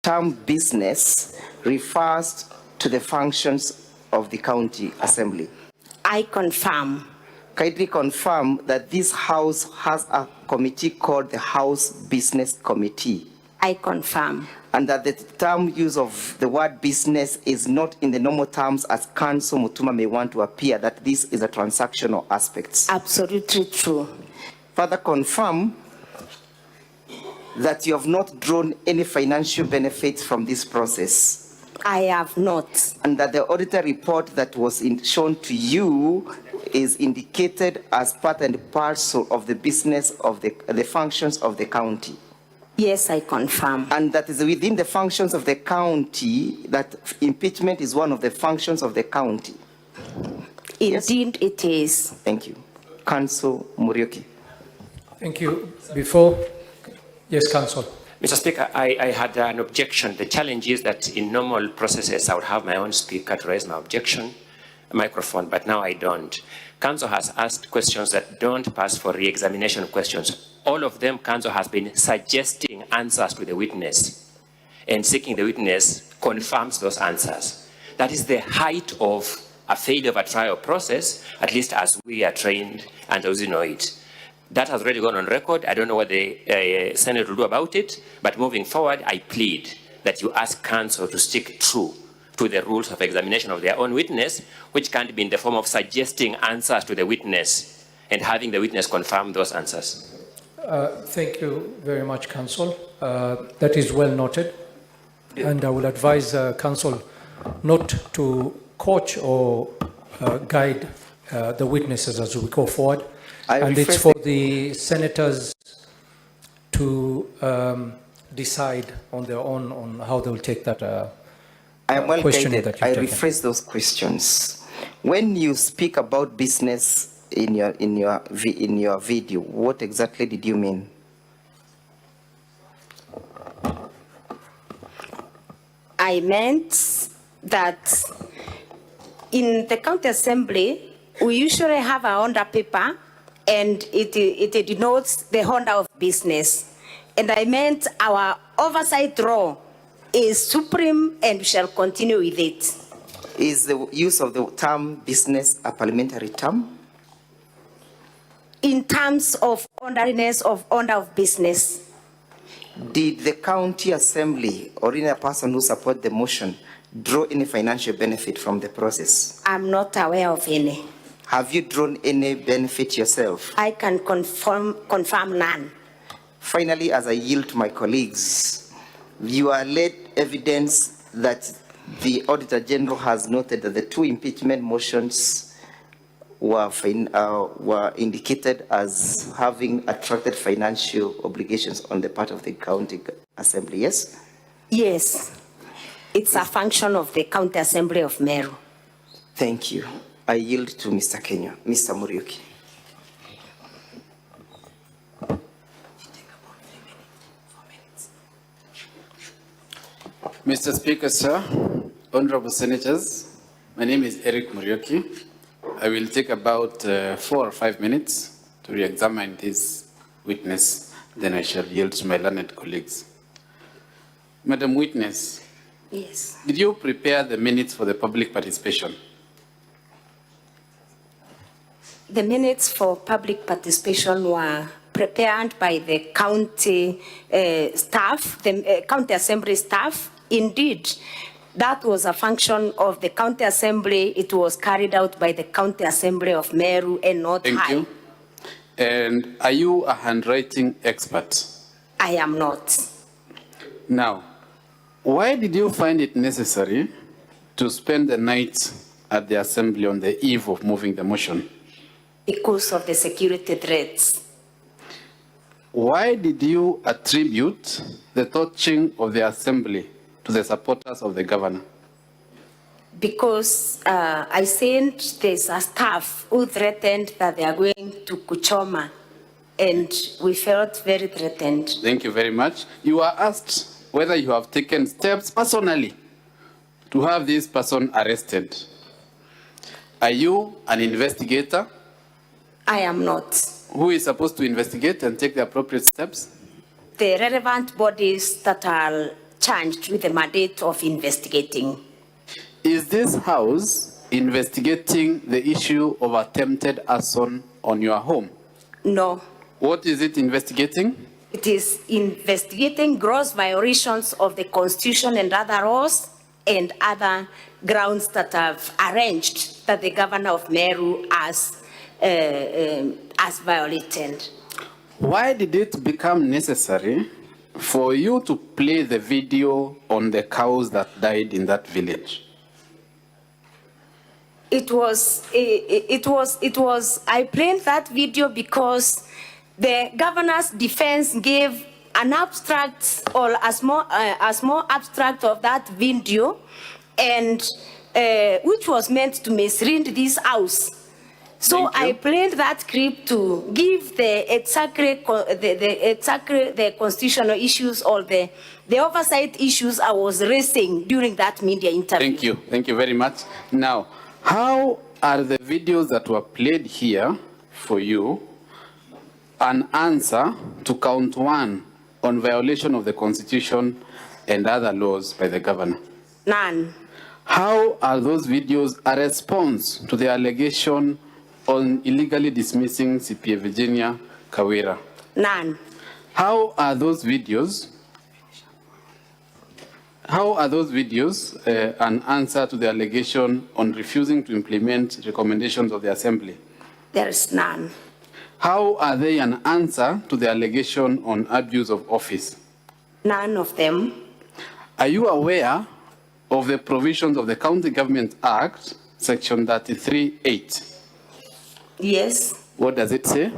term business refers to the functions of the county assembly? I confirm. Kindly confirm that this house has a committee called the House Business Committee. I confirm. And that the term use of the word business is not in the normal terms as Council Mutuma may want to appear, that this is a transactional aspect. Absolutely true. Further confirm that you have not drawn any financial benefits from this process. I have not. And that the auditor report that was shown to you is indicated as part and parcel of the business of the functions of the county. Yes, I confirm. And that is within the functions of the county, that impeachment is one of the functions of the county. Indeed, yes? It is. Thank you. Council Muriuki. Thank you. Before, yes, Council. Mr. Speaker, I had an objection. The challenge is that in normal processes, I would have my own speaker to raise my objection, microphone, but now I don't. Council has asked questions that don't pass for re-examination questions. All of them, Council has been suggesting answers to the witness, and seeking the witness confirms those answers. That is the height of a failure of a trial process, at least as we are trained and as we know it. That has already gone on record. I don't know what the Senate will do about it, but moving forward, I plead that you ask Council to stick true to the rules of examination of their own witness, which can't be in the form of suggesting answers to the witness and having the witness confirm those answers. Thank you very much, Council. That is well noted. And I will advise Council not to coach or guide the witnesses as we go forward. And it's for the senators to decide on their own on how they will take that I am well guided. I rephrase those questions. When you speak about business in your video, what exactly did you mean? I meant that in the county assembly, we usually have a Honda paper, and it denotes the Honda of business. And I meant our oversight role is supreme and shall continue with it. Is the use of the term business a parliamentary term? In terms of ordinariness of Honda of business. Did the county assembly or any person who support the motion draw any financial benefit from the process? I'm not aware of any. Have you drawn any benefit yourself? I can confirm none. Finally, as I yield to my colleagues, you are led evidence that the Auditor General has noted that the two impeachment motions were indicated as having attracted financial obligations on the part of the county assembly, yes? Yes. It's a function of the county assembly of Meru. Thank you. I yield to Mr. Kenya. Mr. Muriuki. Mr. Speaker, sir, honorable senators, my name is Eric Muriuki. I will take about 4 or 5 minutes to re-examine this witness, then I shall yield to my learned colleagues. Madam Witness, yes. Did you prepare the minutes for the public participation? The minutes for public participation were prepared by the county staff, the county assembly staff. Indeed, that was a function of the county assembly. It was carried out by the county assembly of Meru and not Thank you. And are you a handwriting expert? I am not. Now, why did you find it necessary to spend the night at the assembly on the eve of moving the motion? Because of the security threats. Why did you attribute the torching of the assembly to the supporters of the governor? Because I sent there's a staff who threatened that they are going to Kuchoma, and we felt very threatened. Thank you very much. You are asked whether you have taken steps personally to have this person arrested. Are you an investigator? I am not. Who is supposed to investigate and take the appropriate steps? The relevant bodies that are charged with the mandate of investigating. Is this House investigating the issue of attempted arson on your home? No, What is it investigating? it is investigating gross violations of the Constitution and other laws and other grounds that have arranged that the governor of Meru has violated. Why did it become necessary for you to play the video on the cows that died in that village? I played that video because the governor's defense gave an abstract or a small abstract of that video, and which was meant to mislead this House. So I played that clip to give the constitutional issues or the oversight issues I was raising during that media interview. Thank you very much. Now, how are the videos that were played here for you an answer to count 1 on violation of the Constitution and other laws by the governor? None. How are those videos a response to the allegation on illegally dismissing CPA Virginia Kawira? None. How are those videos an answer to the allegation on refusing to implement recommendations of the Assembly? There is none. How are they an answer to the allegation on abuse of office? None of them. Are you aware of the provisions of the County Government Act, Section 33(8)? Yes. What does it say?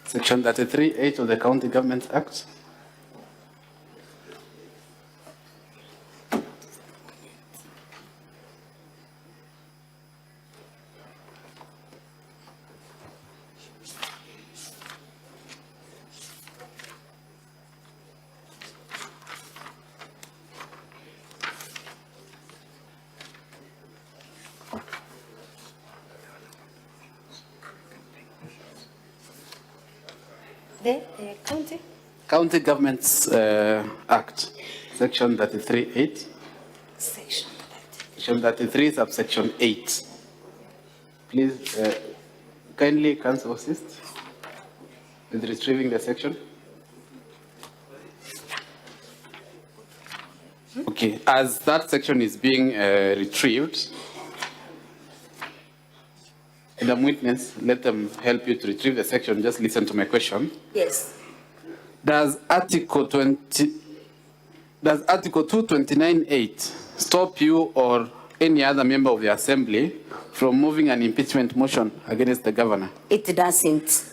Section 33(8) of the County Government Act. The county? County Governments Act, Section 33(8). Section 33, subsection 8. Please, kindly counsel assist with retrieving the section. Okay, as that section is being retrieved, Madam Witness, let them help you to retrieve the section. Just listen to my question. Yes. Does Article 229(8) stop you or any other member of the Assembly from moving an impeachment motion against the governor? It doesn't.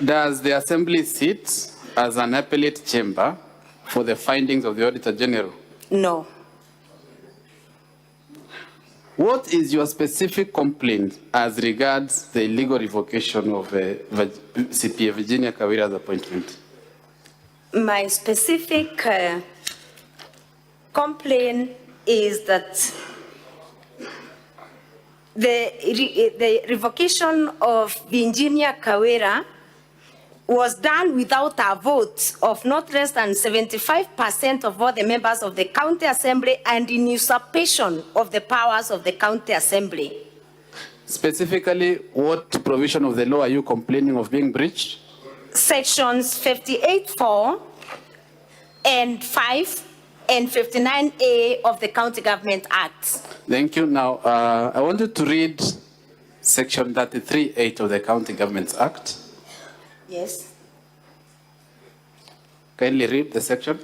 Does the Assembly sit as an appellate chamber for the findings of the Auditor General? No. What is your specific complaint as regards the illegal revocation of CPA Virginia Kawira's appointment? My specific complaint is that the revocation of Virginia Kawira was done without a vote of not less than 75% of all the members of the County Assembly and in usurpation of the powers of the County Assembly. Specifically, what provision of the law are you complaining of being breached? Sections 58(4) and 5 and 59A of the County Government Act. Thank you. Now, I want you to read Section 33(8) of the County Government Act. Yes. Kindly read the section.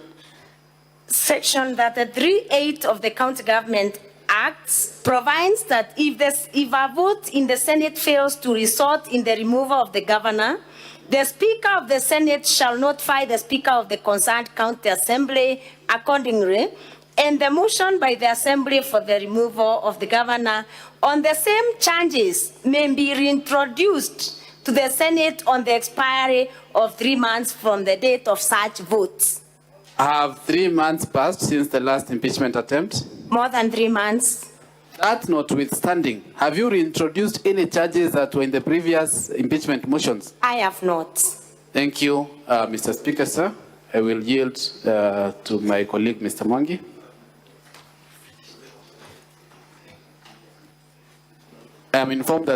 Section 33(8) of the County Government Act provides that if a vote in the Senate fails to result in the removal of the governor, the Speaker of the Senate shall notify the Speaker of the concerned County Assembly accordingly, and the motion by the Assembly for the removal of the governor on the same charges may be reintroduced to the Senate on the expiry of 3 months from the date of such votes. Have 3 months passed since the last impeachment attempt? More than 3 months. That notwithstanding, have you reintroduced any charges that were in the previous impeachment motions? I have not. Thank you, Mr. Speaker, sir. I will yield to my colleague, Mr. Mwangi. I am informed that